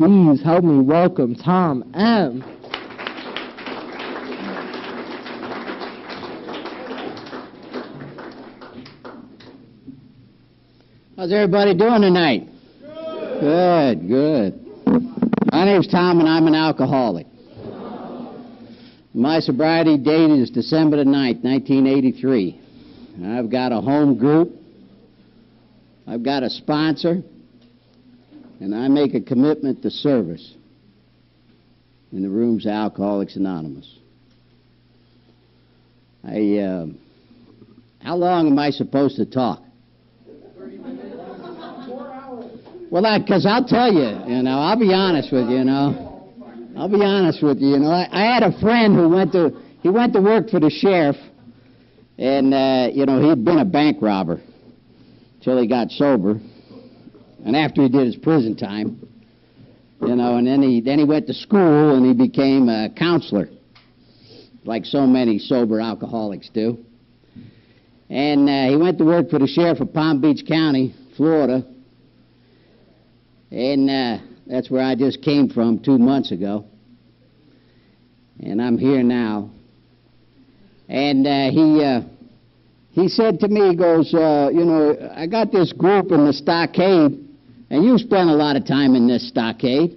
please help me welcome Tom M. How's everybody doing tonight? Good, good. My name's Tom, and I'm an alcoholic. My sobriety date is December the 9th, 1983. I've got a home group. I've got a sponsor. And I make a commitment to service in the rooms of Alcoholics Anonymous. How long am I supposed to talk? 30 minutes. 4 hours. Well, because I'll tell you, I'll be honest with you, I'll be honest with you, I had a friend who went to work for the sheriff, and, he'd been a bank robber till he got sober. And after he did his prison time, and then he went to school and he became a counselor, like so many sober alcoholics do. And he went to work for the sheriff of Palm Beach County, Florida. And that's where I just came from 2 months ago. And I'm here now. And he said to me, he goes, I got this group in the stockade, and you spent a lot of time in this stockade,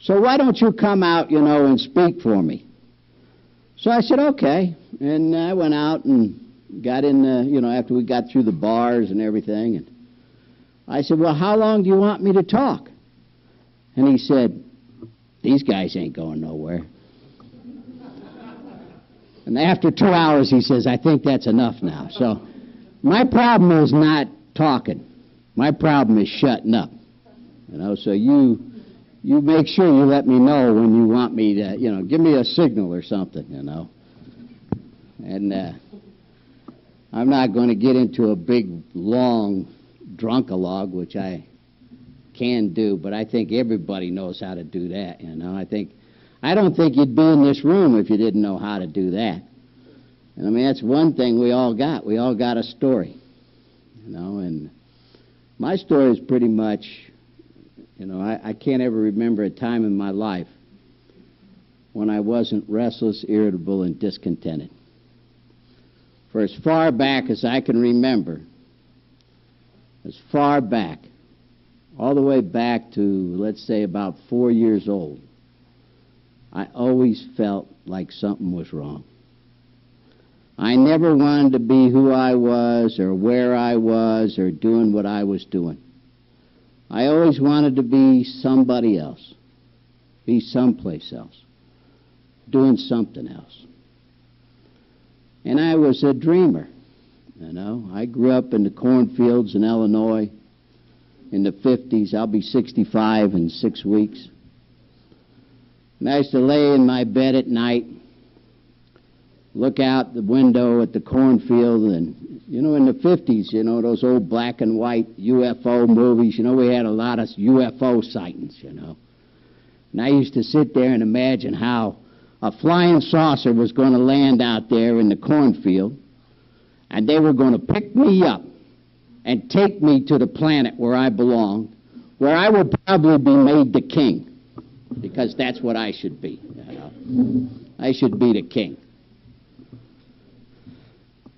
so why don't you come out, and speak for me? So I said, okay. And I went out and got in after we got through the bars and everything. And I said, well, how long do you want me to talk? And he said, these guys ain't going nowhere. And after 2 hours, he says, I think that's enough now. So my problem is not talking. My problem is shutting up. So you make sure you let me know when you want me to, give me a signal or something, And I'm not going to get into a big, long drunkalogue, which I can do, but I think everybody knows how to do that, I don't think you'd be in this room if you didn't know how to do that. And that's one thing we all got. We all got a story, and my story is pretty much, I can't ever remember a time in my life when I wasn't restless, irritable, and discontented. For as far back as I can remember, as far back, all the way back to, let's say, about 4 years old, I always felt like something was wrong. I never wanted to be who I was or where I was or doing what I was doing. I always wanted to be somebody else, be someplace else, doing something else. And I was a dreamer, I grew up in the cornfields in Illinois in the 50s. I'll be 65 in 6 weeks. And I used to lay in my bed at night, look out the window at the cornfield, and, in the 50s, those old black and white UFO movies, we had a lot of UFO sightings, And I used to sit there and imagine how a flying saucer was going to land out there in the cornfield, and they were going to pick me up and take me to the planet where I belong, where I would probably be made the king. Because that's what I should be. I should be the king.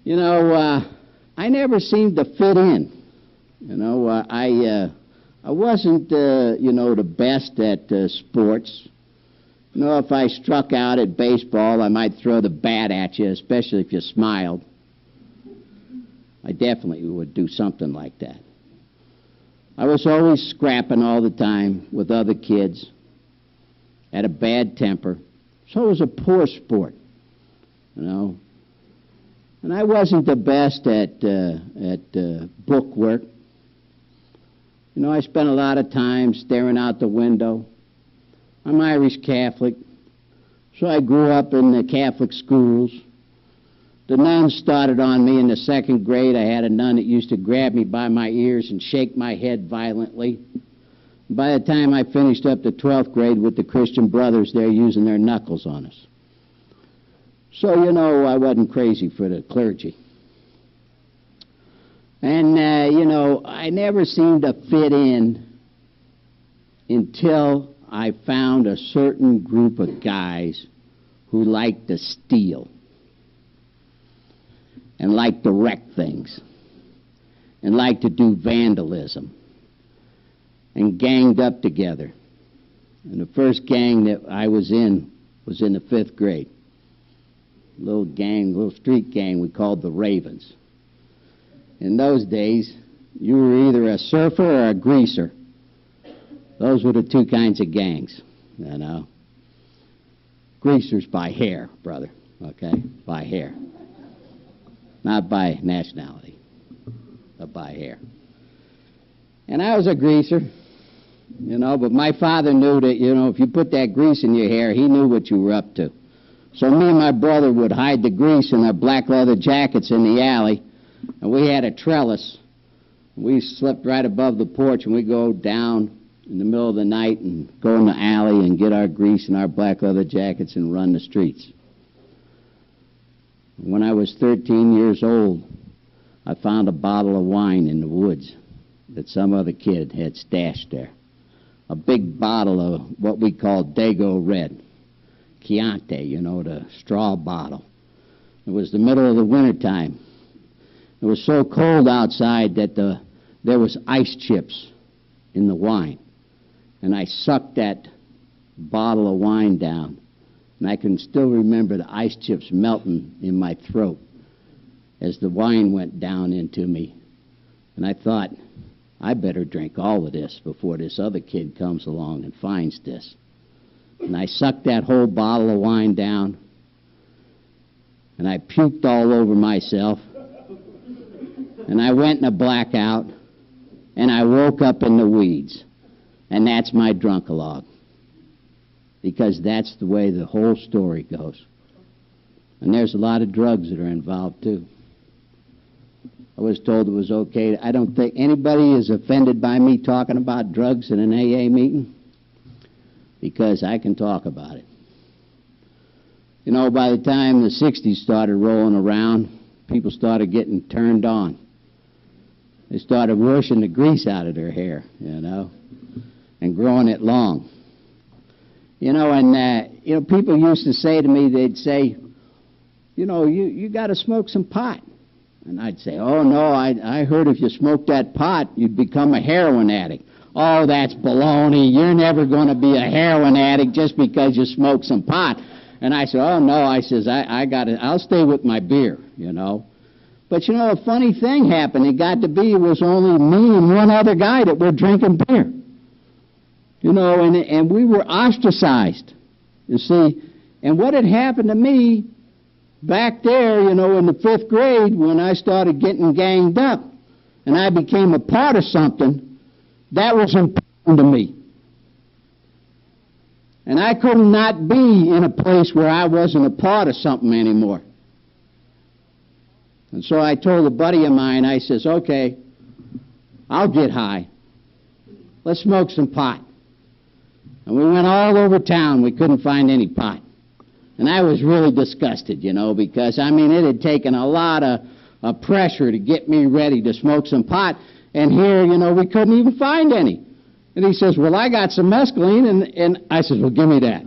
I never seemed to fit in. I wasn't, the best at sports. If I struck out at baseball, I might throw the bat at you, especially if you smiled. I definitely would do something like that. I was always scrapping all the time with other kids. Had a bad temper, so it was a poor sport, And I wasn't the best at book work. I spent a lot of time staring out the window. I'm Irish Catholic, so I grew up in the Catholic schools. The nuns started on me in the 2nd grade. I had a nun that used to grab me by my ears and shake my head violently. By the time I finished up the 12th grade with the Christian Brothers, they're using their knuckles on us. So, I wasn't crazy for the clergy. And, I never seemed to fit in until I found a certain group of guys who like to steal and like to wreck things and like to do vandalism and ganged up together. And the first gang that I was in the 5th grade. Little gang, little street gang we called the Ravens. In those days, you were either a surfer or a greaser. Those were the two kinds of gangs, you know. Greasers by hair, brother, okay? By hair. Not by nationality, but by hair. And I was a greaser, you know, but my father knew that, you know, if you put that grease in your hair, he knew what you were up to. So me and my brother would hide the grease in our black leather jackets in the alley, and we had a trellis. We slept right above the porch, and we'd go down in the middle of the night and go in the alley and get our grease in our black leather jackets and run the streets. When I was 13 years old, I found a bottle of wine in the woods that some other kid had stashed there. A big bottle of what we call Dago Red. Chianti, you know, the straw bottle. It was the middle of the winter time. It was so cold outside that there was ice chips in the wine. And I sucked that bottle of wine down. And I can still remember the ice chips melting in my throat as the wine went down into me. And I thought, I better drink all of this before this other kid comes along and finds this. And I sucked that whole bottle of wine down, and I puked all over myself, and I went in a blackout, and I woke up in the weeds. And that's my drunk-a-log, because that's the way the whole story goes. And there's a lot of drugs that are involved, too. I was told it was okay. I don't think anybody is offended by me talking about drugs in an AA meeting, because I can talk about it. You know, by the time the 60s started rolling around, people started getting turned on. They started washing the grease out of their hair, you know, and growing it long. You know, and people used to say to me, they'd say, you know, you got to smoke some pot. And I'd say, oh, no, I heard if you smoked that pot, you'd become a heroin addict. Oh, that's baloney. You're never going to be a heroin addict just because you smoke some pot. And I said, oh, no. I says, I'll stay with my beer, you know. But, you know, a funny thing happened. It got to be it was only me and one other guy that were drinking beer. You know, and we were ostracized, you see. And what had happened to me back there, you know, in the 5th grade when I started getting ganged up and I became a part of something, that was important to me. And I could not be in a place where I wasn't a part of something anymore. And so I told a buddy of mine, I says, okay, I'll get high. Let's smoke some pot. And we went all over town. We couldn't find any pot. And I was really disgusted, you know, because, I mean, it had taken a lot of pressure to get me ready to smoke some pot. And here, you know, we couldn't even find any. And he says, well, I got some mescaline. And I said, well, give me that.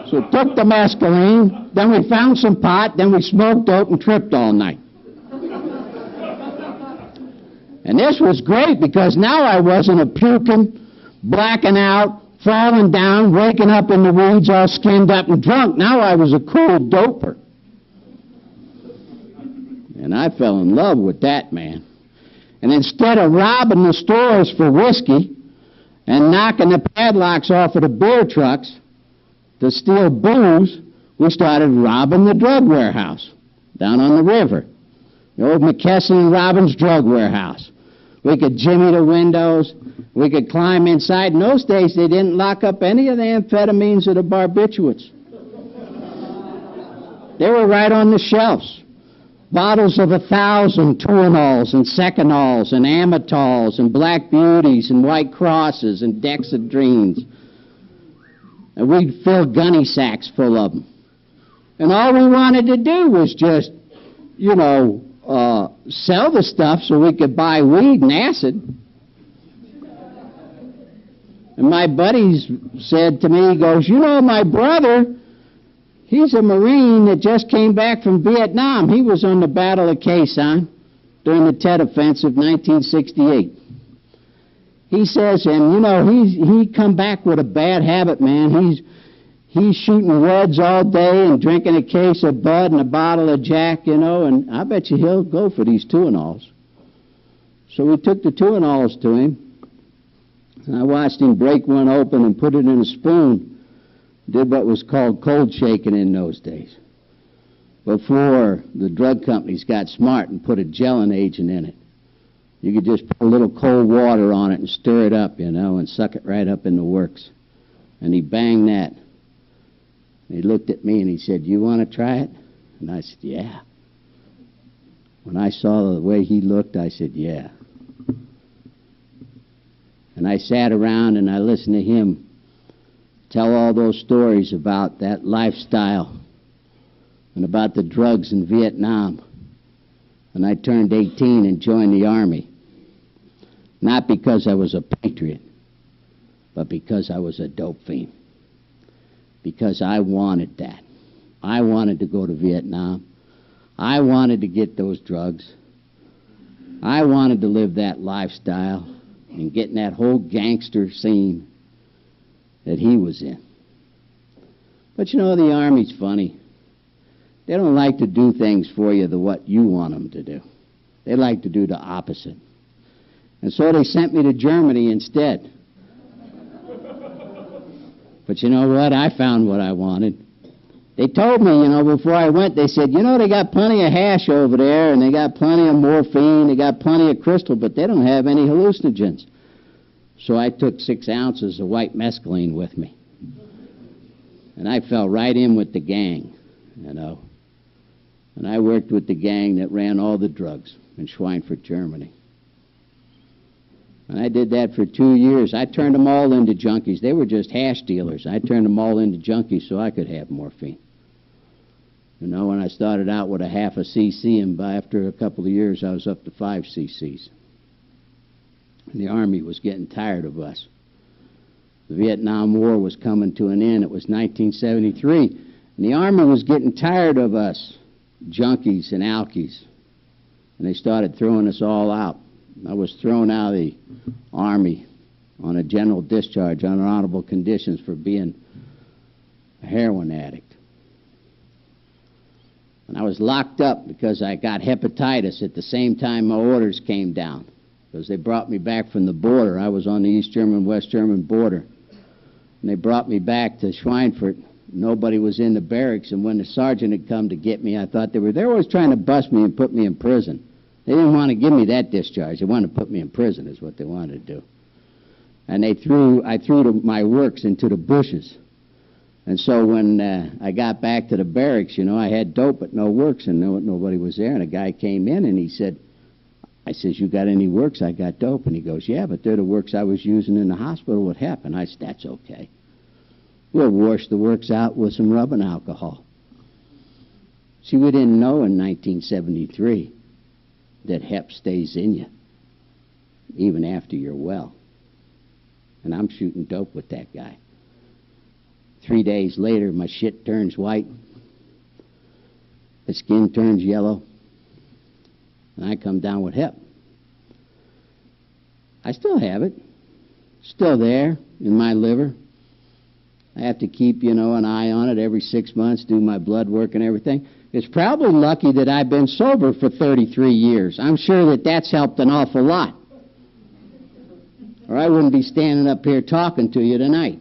So we took the mescaline, then we found some pot, then we smoked dope and tripped all night. And this was great because now I wasn't a puking, blacking out, falling down, waking up in the weeds all skinned up and drunk. Now I was a cool doper. And I fell in love with that, man. And instead of robbing the stores for whiskey and knocking the padlocks off of the beer trucks to steal booze, we started robbing the drug warehouse down on the river. The old McKesson and Robbins drug warehouse. We could jimmy the windows. We could climb inside. In those days, they didn't lock up any of the amphetamines or the barbiturates. They were right on the shelves. Bottles of 1,000 Turanols and Secanols and Amatols and Black Beauties and White Crosses and Dexedrines. And we'd fill gunny sacks full of them. And all we wanted to do was just, you know, sell the stuff so we could buy weed and acid. And my buddies said to me, he goes, you know, my brother, he's a Marine that just came back from Vietnam. He was on the Battle of Khe Sanh during the Tet Offensive, 1968. He says, and you know, he come back with a bad habit, man. He's shooting reds all day and drinking a case of Bud and a bottle of Jack, you know, and I bet you he'll go for these Tuinals. So we took the Tuinals to him, and I watched him break one open and put it in a spoon. Did what was called cold shaking in those days, before the drug companies got smart and put a gelling agent in it. You could just put a little cold water on it and stir it up, you know, and suck it right up in the works. And he banged that. He looked at me and he said, you want to try it? And I said, yeah. When I saw the way he looked, I said, yeah. And I sat around and I listened to him tell all those stories about that lifestyle and about the drugs in Vietnam. And I turned 18 and joined the Army. Not because I was a patriot, but because I was a dope fiend. Because I wanted that. I wanted to go to Vietnam. I wanted to get those drugs. I wanted to live that lifestyle and get in that whole gangster scene that he was in. But you know, the Army's funny. They don't like to do things for you what you want them to do. They like to do the opposite. And so they sent me to Germany instead. But you know what? I found what I wanted. They told me, you know, before I went, they said, you know, they got plenty of hash over there, and they got plenty of morphine, they got plenty of crystal, but they don't have any hallucinogens. So I took 6 ounces of white mescaline with me. And I fell right in with the gang, you know. And I worked with the gang that ran all the drugs in Schweinfurt, Germany. And I did that for 2 years. I turned them all into junkies. They were just hash dealers. I turned them all into junkies so I could have morphine. You know, when I started out with a half a cc, and after a couple of years, I was up to 5 cc's. And the Army was getting tired of us. The Vietnam War was coming to an end. It was 1973. And the Army was getting tired of us, junkies and alkies. And they started throwing us all out. I was thrown out of the Army on a general discharge under honorable conditions for being a heroin addict. And I was locked up because I got hepatitis at the same time my orders came down, because they brought me back from the border. I was on the East German-West German border. And they brought me back to Schweinfurt. Nobody was in the barracks, and when the sergeant had come to get me, I thought they were always trying to bust me and put me in prison. They didn't want to give me that discharge. They wanted to put me in prison is what they wanted to do. And I threw my works into the bushes. And so when I got back to the barracks, you know, I had dope but no works, and nobody was there. And a guy came in and he said, I says, you got any works? I got dope. And he goes, yeah, but they're the works I was using in the hospital. What happened? I said, that's okay. We'll wash the works out with some rubbing alcohol. See, we didn't know in 1973 that hep stays in you, even after you're well. And I'm shooting dope with that guy. 3 days later, my shit turns white. The skin turns yellow. And I come down with hep. I still have it. Still there in my liver. I have to keep, you know, an eye on it every 6 months, do my blood work and everything. It's probably lucky that I've been sober for 33 years. I'm sure that that's helped an awful lot. Or I wouldn't be standing up here talking to you tonight.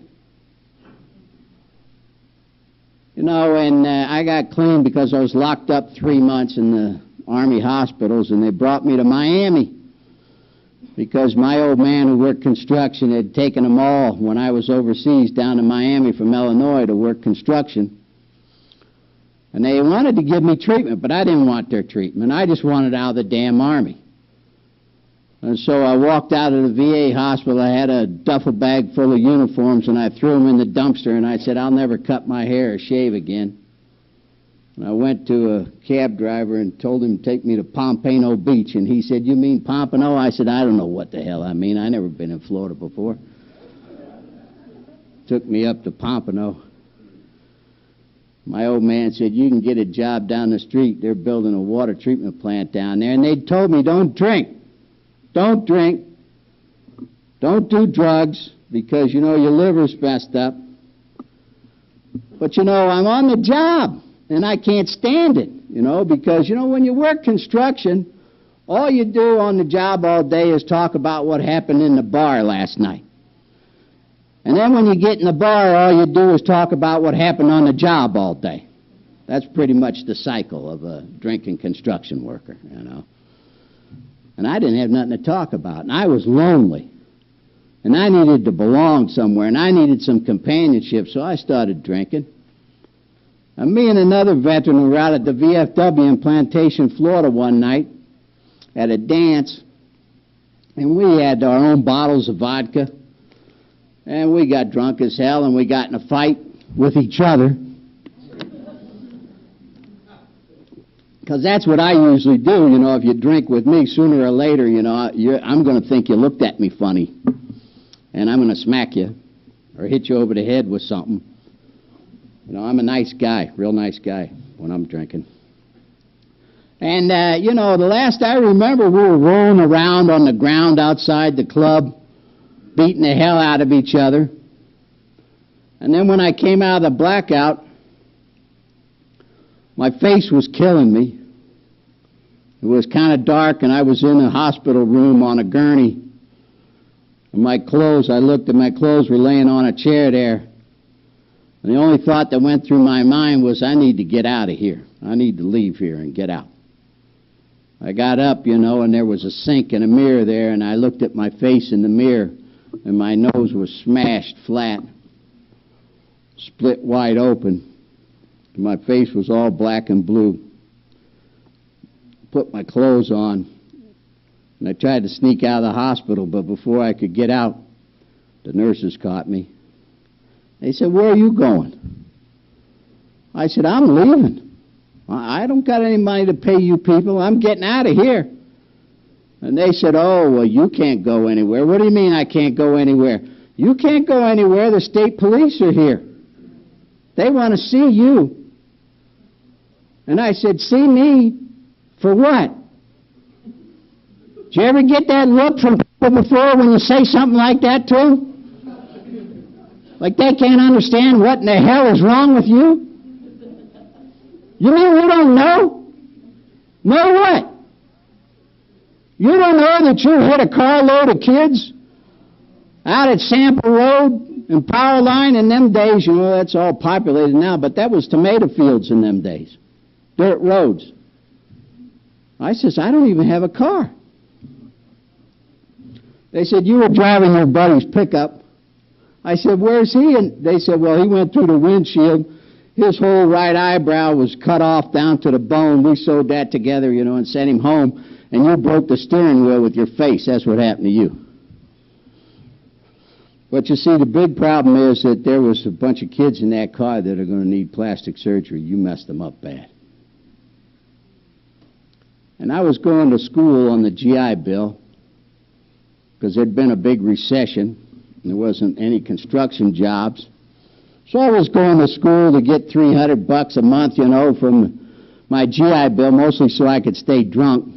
You know, and I got clean because I was locked up 3 months in the Army hospitals, and they brought me to Miami because my old man who worked construction had taken them all when I was overseas down to Miami from Illinois to work construction. And they wanted to give me treatment, but I didn't want their treatment. I just wanted out of the damn Army. And so I walked out of the VA hospital. I had a duffel bag full of uniforms, and I threw them in the dumpster, and I said, I'll never cut my hair or shave again. And I went to a cab driver and told him to take me to Pompano Beach, and he said, you mean Pompano? I said, I don't know what the hell I mean. I never been in Florida before. took me up to Pompano. My old man said, you can get a job down the street. They're building a water treatment plant down there. And they told me, don't drink. Don't drink. Don't do drugs because, your liver's messed up. But, I'm on the job, and I can't stand it, because, when you work construction, all you do on the job all day is talk about what happened in the bar last night. And then when you get in the bar, all you do is talk about what happened on the job all day. That's pretty much the cycle of a drinking construction worker, And I didn't have nothing to talk about, and I was lonely. And I needed to belong somewhere, and I needed some companionship, so I started drinking. And me and another veteran were out at the VFW in Plantation, Florida one night at a dance, and we had our own bottles of vodka. And we got drunk as hell, and we got in a fight with each other. Because that's what I usually do, if you drink with me, sooner or later, I'm going to think you looked at me funny. And I'm going to smack you or hit you over the head with something. I'm a nice guy, real nice guy when I'm drinking. And, the last I remember, we were rolling around on the ground outside the club, beating the hell out of each other. And then when I came out of the blackout, my face was killing me. It was kind of dark, and I was in a hospital room on a gurney. And I looked at my clothes were laying on a chair there. And the only thought that went through my mind was, I need to get out of here. I need to leave here and get out. I got up, and there was a sink and a mirror there, and I looked at my face in the mirror, and my nose was smashed flat, split wide open, and my face was all black and blue. Put my clothes on, and I tried to sneak out of the hospital, but before I could get out, the nurses caught me. They said, where are you going? I said, I'm leaving. I don't got any money to pay you people. I'm getting out of here. And they said, oh, well, you can't go anywhere. What do you mean I can't go anywhere? You can't go anywhere. The state police are here. They want to see you. And I said, see me? For what? Did you ever get that look from people before when you say something like that to them? Like they can't understand what in the hell is wrong with you? You mean you don't know? Know what? You don't know that you hit a carload of kids out at Sample Road and Power Line in them days? That's all populated now, but that was tomato fields in them days. Dirt roads. I says, I don't even have a car. They said, you were driving your buddy's pickup. I said, where's he? And they said, well, he went through the windshield. His whole right eyebrow was cut off down to the bone. We sewed that together, and sent him home. And you broke the steering wheel with your face. That's what happened to you. But you see, the big problem is that there was a bunch of kids in that car that are going to need plastic surgery. You messed them up bad. And I was going to school on the GI Bill because there'd been a big recession. And there wasn't any construction jobs. So I was going to school to get $300 a month, from my GI Bill, mostly so I could stay drunk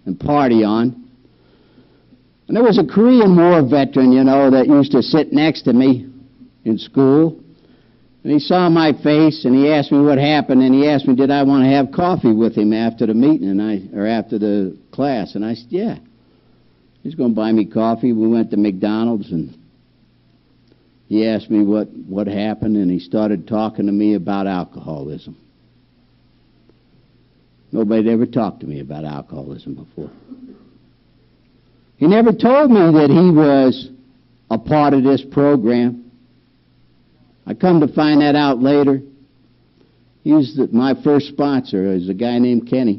and party on. And there was a Korean War veteran, that used to sit next to me in school. And he saw my face, and he asked me what happened, and he asked me, did I want to have coffee with him after the meeting, or after the class? And I said, yeah. He's going to buy me coffee. We went to McDonald's, and he asked me what happened, and he started talking to me about alcoholism. Nobody had ever talked to me about alcoholism before. He never told me that he was a part of this program. I come to find that out later. He was my first sponsor. It was a guy named Kenny.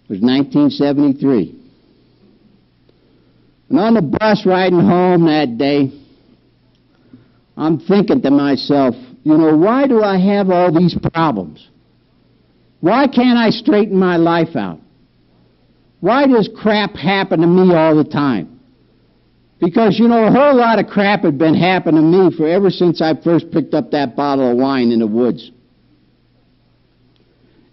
It was 1973. And on the bus riding home that day, I'm thinking to myself, why do I have all these problems? Why can't I straighten my life out? Why does crap happen to me all the time? Because, you know, a whole lot of crap had been happening to me for ever since I first picked up that bottle of wine in the woods.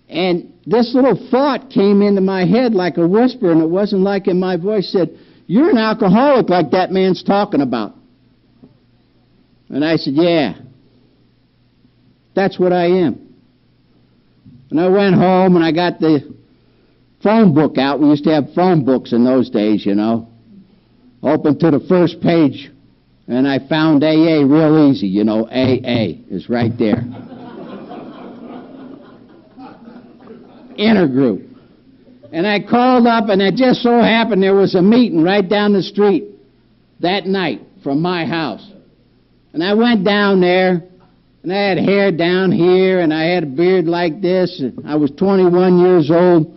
And this little thought came into my head like a whisper, and it wasn't like in my voice, said, "You're an alcoholic like that man's talking about." And I said, "Yeah, that's what I am." And I went home and I got the phone book out. We used to have phone books in those days, you know. Opened to the first page, and I found AA real easy, you know. AA is right there. Intergroup. And I called up, and it just so happened there was a meeting right down the street that night from my house. And I went down there, and I had hair down here, and I had a beard like this. And I was 21 years old,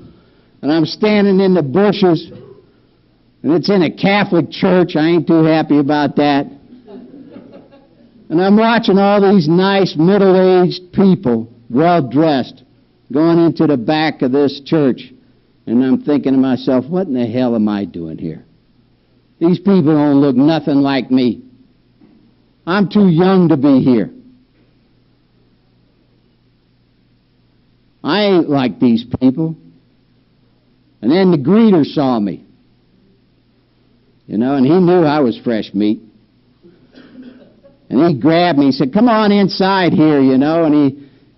and I'm standing in the bushes, and it's in a Catholic church. I ain't too happy about that. And I'm watching all these nice middle-aged people, well-dressed, going into the back of this church. And I'm thinking to myself, what in the hell am I doing here? These people don't look nothing like me. I'm too young to be here. I ain't like these people. And then the greeter saw me. You know, and he knew I was fresh meat. And he grabbed me. He said, "Come on inside here," you know, and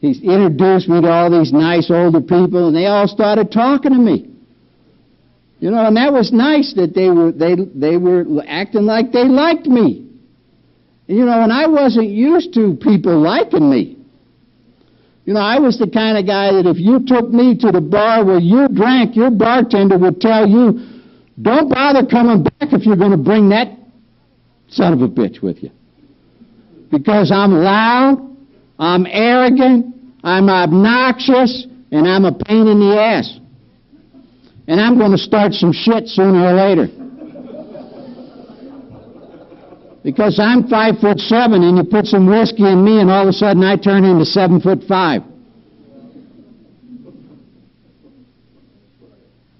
he introduced me to all these nice older people, and they all started talking to me. You know, and that was nice that they were acting like they liked me. And, you know, and I wasn't used to people liking me. You know, I was the kind of guy that if you took me to the bar where you drank, your bartender would tell you, "Don't bother coming back if you're going to bring that son of a bitch with you." Because I'm loud, I'm arrogant, I'm obnoxious, and I'm a pain in the ass. And I'm going to start some shit sooner or later. Because I'm 5'7", and you put some whiskey in me, and all of a sudden I turn into 7'5".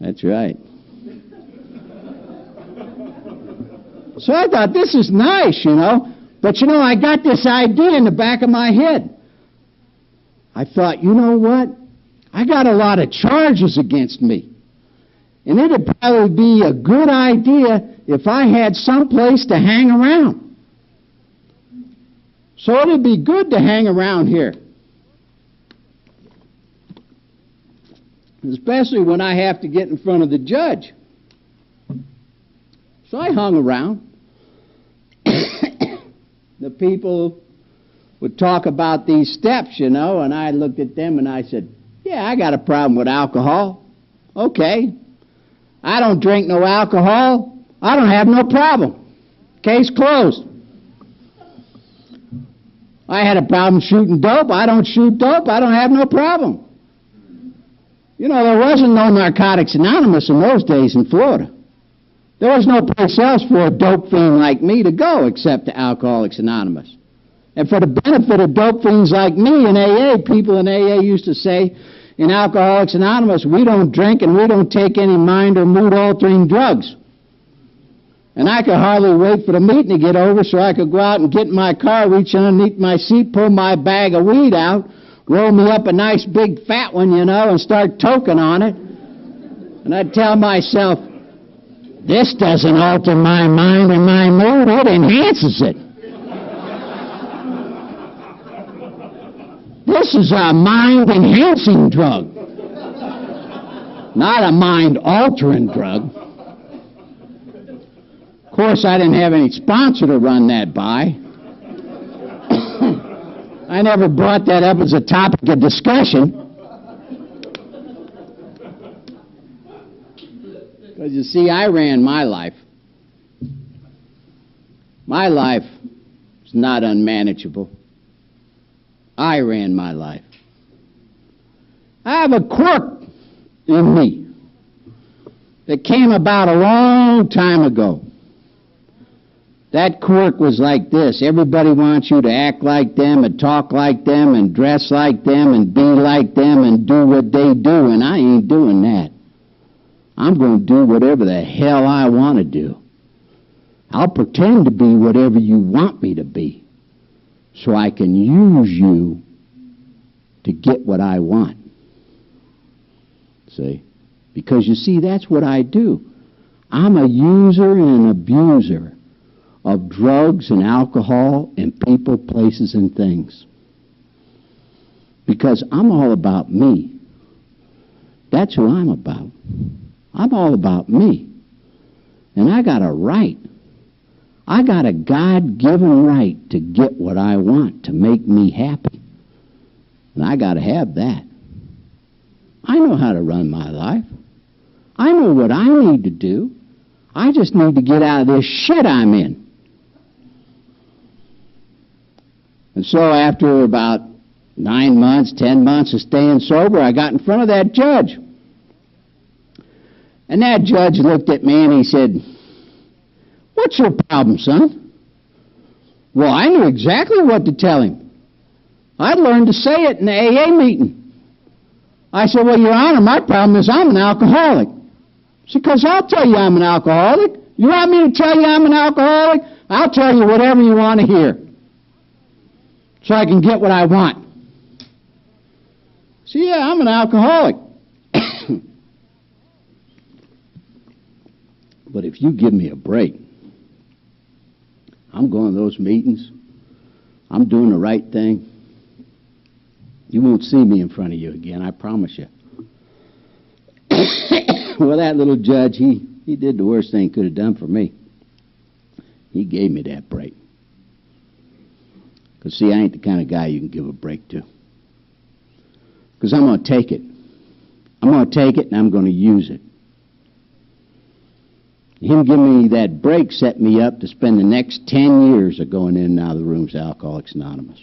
That's right. So I thought, this is nice, you know. But, you know, I got this idea in the back of my head. I thought, you know what? I got a lot of charges against me. And it would probably be a good idea if I had some place to hang around. So it would be good to hang around here. Especially when I have to get in front of the judge. So I hung around. The people would talk about these steps, you know, and I looked at them and I said, "Yeah, I got a problem with alcohol. Okay. I don't drink no alcohol. I don't have no problem. Case closed. I had a problem shooting dope. I don't shoot dope. I don't have no problem." You know, there wasn't no Narcotics Anonymous in those days in Florida. There was no place else for a dope fiend like me to go except to Alcoholics Anonymous. And for the benefit of dope fiends like me in AA, people in AA used to say, in Alcoholics Anonymous, we don't drink and we don't take any mind or mood-altering drugs. And I could hardly wait for the meeting to get over so I could go out and get in my car, reach underneath my seat, pull my bag of weed out, roll me up a nice big fat one, you know, and start toking on it. And I'd tell myself, this doesn't alter my mind or my mood, it enhances it. This is a mind-enhancing drug, not a mind-altering drug. Of course, I didn't have any sponsor to run that by. I never brought that up as a topic of discussion. Because you see, I ran my life. My life is not unmanageable. I ran my life. I have a quirk in me that came about a long time ago. That quirk was like this. Everybody wants you to act like them and talk like them and dress like them and be like them and do what they do, and I ain't doing that. I'm going to do whatever the hell I want to do. I'll pretend to be whatever you want me to be so I can use you to get what I want. See? Because you see, that's what I do. I'm a user and an abuser of drugs and alcohol and people, places, and things. Because I'm all about me. That's who I'm about. I'm all about me. And I got a right. I got a God-given right to get what I want, to make me happy. And I got to have that. I know how to run my life. I know what I need to do. I just need to get out of this shit I'm in. And so after about 9 months, 10 months of staying sober, I got in front of that judge. And that judge looked at me and he said, "What's your problem, son?" Well, I knew exactly what to tell him. I'd learned to say it in the AA meeting. I said, "Well, Your Honor, my problem is I'm an alcoholic." She said, "'Cause I'll tell you I'm an alcoholic. You want me to tell you I'm an alcoholic? I'll tell you whatever you want to hear so I can get what I want." See, yeah, I'm an alcoholic. But if you give me a break, I'm going to those meetings. I'm doing the right thing. You won't see me in front of you again, I promise you. Well, that little judge, he did the worst thing he could have done for me. He gave me that break. Because, see, I ain't the kind of guy you can give a break to. Because I'm going to take it. I'm going to take it and I'm going to use it. Him giving me that break set me up to spend the next 10 years of going in and out of the rooms of Alcoholics Anonymous.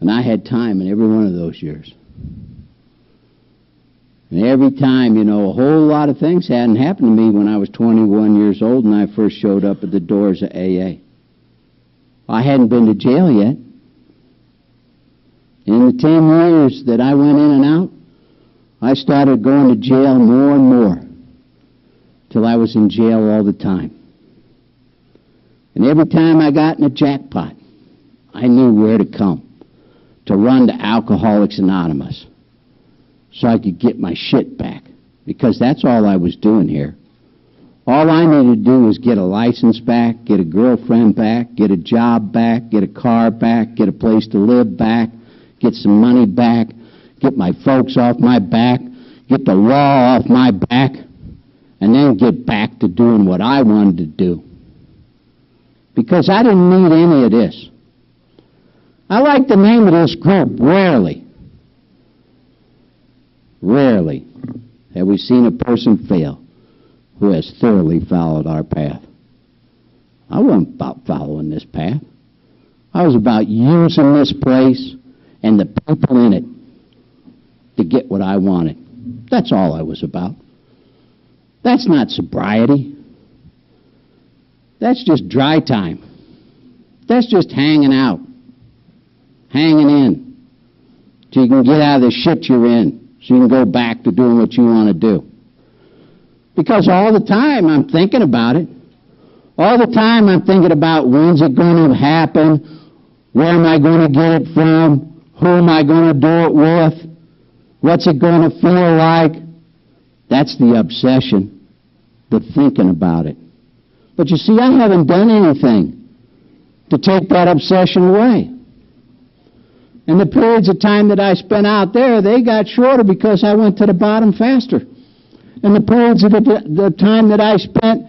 And I had time in every one of those years. And every time, you know, a whole lot of things hadn't happened to me when I was 21 years old and I first showed up at the doors of AA. I hadn't been to jail yet. In the 10 years that I went in and out, I started going to jail more and more, till I was in jail all the time. And every time I got in a jackpot, I knew where to come to run to Alcoholics Anonymous so I could get my shit back, because that's all I was doing here. All I needed to do was get a license back, get a girlfriend back, get a job back, get a car back, get a place to live back, get some money back, get my folks off my back, get the law off my back, and then get back to doing what I wanted to do. Because I didn't need any of this. I like the name of this group, Rarely. Rarely have we seen a person fail who has thoroughly followed our path. I wasn't about following this path. I was about using this place and the people in it to get what I wanted. That's all I was about. That's not sobriety. That's just dry time. That's just hanging out, hanging in, till you can get out of the shit you're in, so you can go back to doing what you want to do. Because all the time I'm thinking about it. All the time I'm thinking about when's it going to happen, where am I going to get it from, who am I going to do it with, what's it going to feel like. That's the obsession, the thinking about it. But you see, I haven't done anything to take that obsession away. And the periods of time that I spent out there, they got shorter because I went to the bottom faster. And the periods of the time that I spent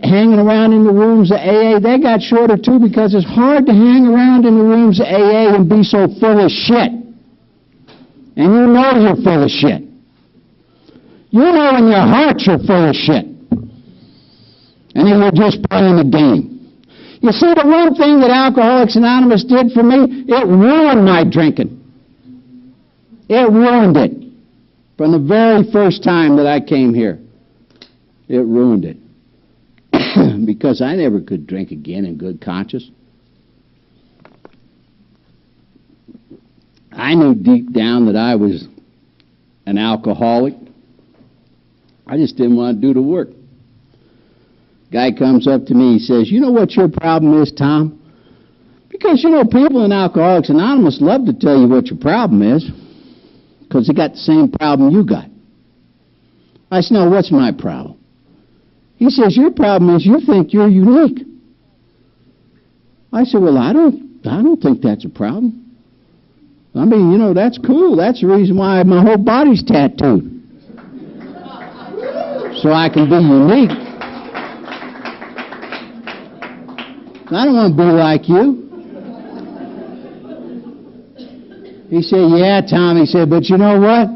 hanging around in the rooms of AA, they got shorter too, because it's hard to hang around in the rooms of AA and be so full of shit. And you know you're full of shit. You know in your heart you're full of shit. And then you're just playing the game. You see, the one thing that Alcoholics Anonymous did for me, it ruined my drinking. It ruined it. From the very first time that I came here, it ruined it. Because I never could drink again in good conscience. I knew deep down that I was an alcoholic. I just didn't want to do the work. Guy comes up to me, he says, you know what your problem is, Tom? Because, people in Alcoholics Anonymous love to tell you what your problem is, because they got the same problem you got. I said, no, what's my problem? He says, your problem is you think you're unique. I said, well, I don't think that's a problem. I mean, that's cool. That's the reason why my whole body's tattooed. So I can be unique. I don't want to be like you. He said, yeah, Tom. He said, but you know what?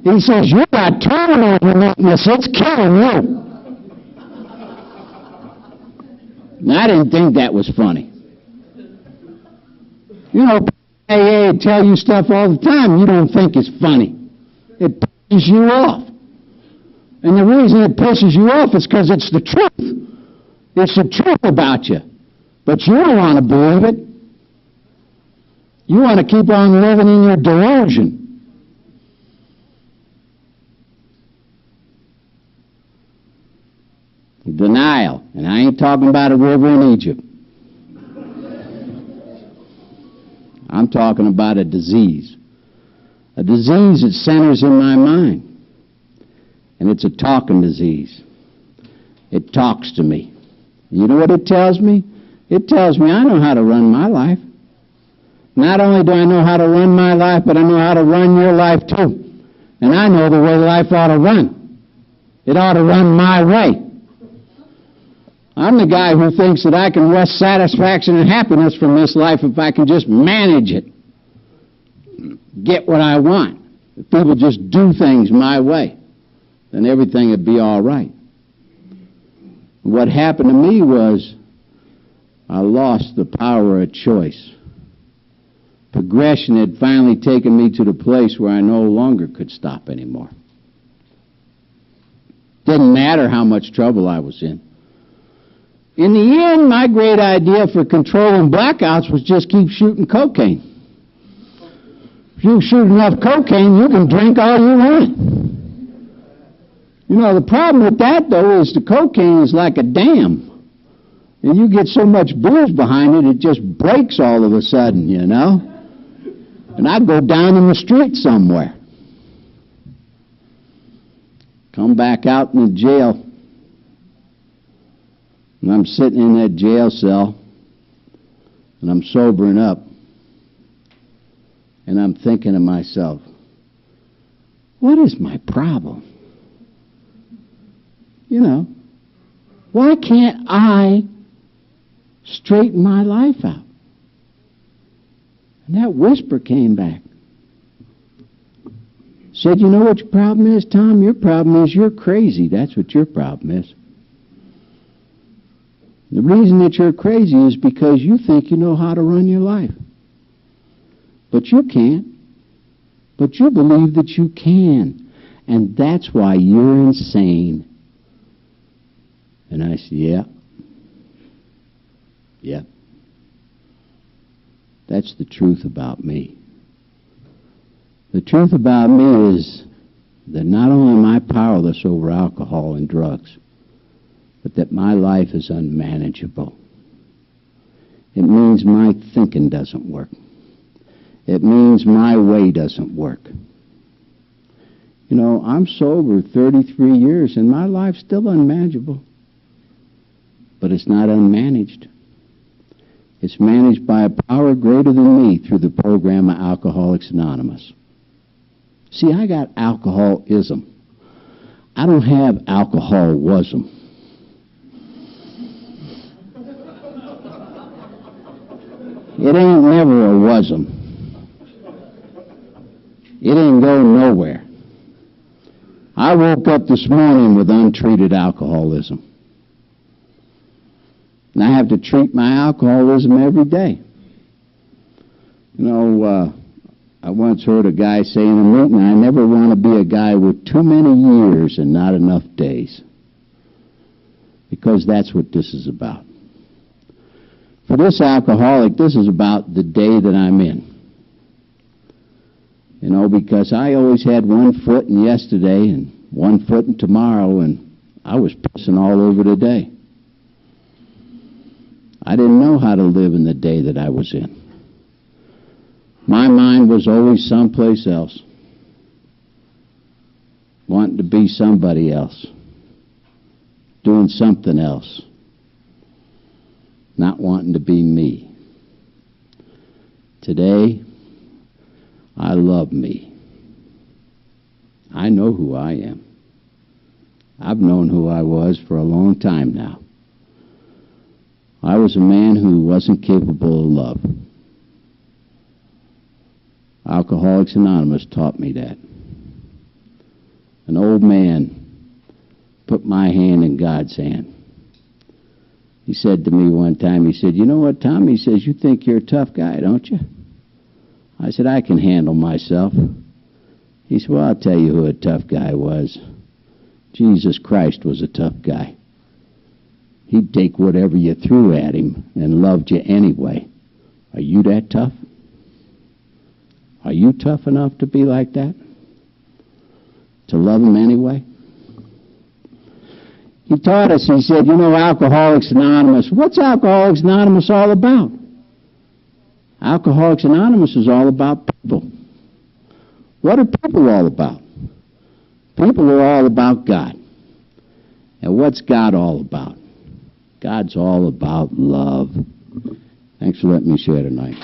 He says, you got terminal uniqueness. It's killing you. And I didn't think that was funny. AA tell you stuff all the time you don't think is funny. It pisses you off. And the reason it pisses you off is because it's the truth. It's the truth about you. But you don't want to believe it. You want to keep on living in your delusion. Denial. And I ain't talking about a river in Egypt. I'm talking about a disease. A disease that centers in my mind. And it's a talking disease. It talks to me. You know what it tells me? It tells me I know how to run my life. Not only do I know how to run my life, but I know how to run your life too. And I know the way life ought to run. It ought to run my way. I'm the guy who thinks that I can wrest satisfaction and happiness from this life if I can just manage it. Get what I want. If people just do things my way, then everything would be all right. What happened to me was I lost the power of choice. Progression had finally taken me to the place where I no longer could stop anymore. Didn't matter how much trouble I was in. In the end, my great idea for controlling blackouts was just keep shooting cocaine. If you shoot enough cocaine, you can drink all you want. The problem with that, though, is the cocaine is like a dam. And you get so much booze behind it, it just breaks all of a sudden, And I go down in the street somewhere. Come back out in the jail. And I'm sitting in that jail cell, and I'm sobering up, and I'm thinking to myself, what is my problem? Why can't I straighten my life out? And that whisper came back. Said, you know what your problem is, Tom? Your problem is you're crazy. That's what your problem is. The reason that you're crazy is because you think you know how to run your life. But you can't. But you believe that you can. And that's why you're insane. And I said, yeah. Yeah. That's the truth about me. The truth about me is that not only am I powerless over alcohol and drugs, but that my life is unmanageable. It means my thinking doesn't work. It means my way doesn't work. I'm sober 33 years, and my life's still unmanageable. But it's not unmanaged. It's managed by a power greater than me through the program of Alcoholics Anonymous. See, I got alcoholism. I don't have alcoholism. It ain't never a wasm. It ain't going nowhere. I woke up this morning with untreated alcoholism. And I have to treat my alcoholism every day. I once heard a guy say in a meeting, I never want to be a guy with too many years and not enough days. Because that's what this is about. For this alcoholic, this is about the day that I'm in. Because I always had one foot in yesterday and one foot in tomorrow, and I was pissing all over the day. I didn't know how to live in the day that I was in. My mind was always someplace else, wanting to be somebody else, doing something else, not wanting to be me. Today, I love me. I know who I am. I've known who I was for a long time now. I was a man who wasn't capable of love. Alcoholics Anonymous taught me that. An old man put my hand in God's hand. He said to me one time, he said, "You know what, Tom?" He says, "You think you're a tough guy, don't you?" I said, "I can handle myself." He said, "Well, I'll tell you who a tough guy was. Jesus Christ was a tough guy. He'd take whatever you threw at him and loved you anyway. Are you that tough? Are you tough enough to be like that? To love him anyway?" He taught us, he said, "You know, Alcoholics Anonymous, what's Alcoholics Anonymous all about? Alcoholics Anonymous is all about people. What are people all about? People are all about God. And what's God all about? God's all about love." Thanks for letting me share tonight.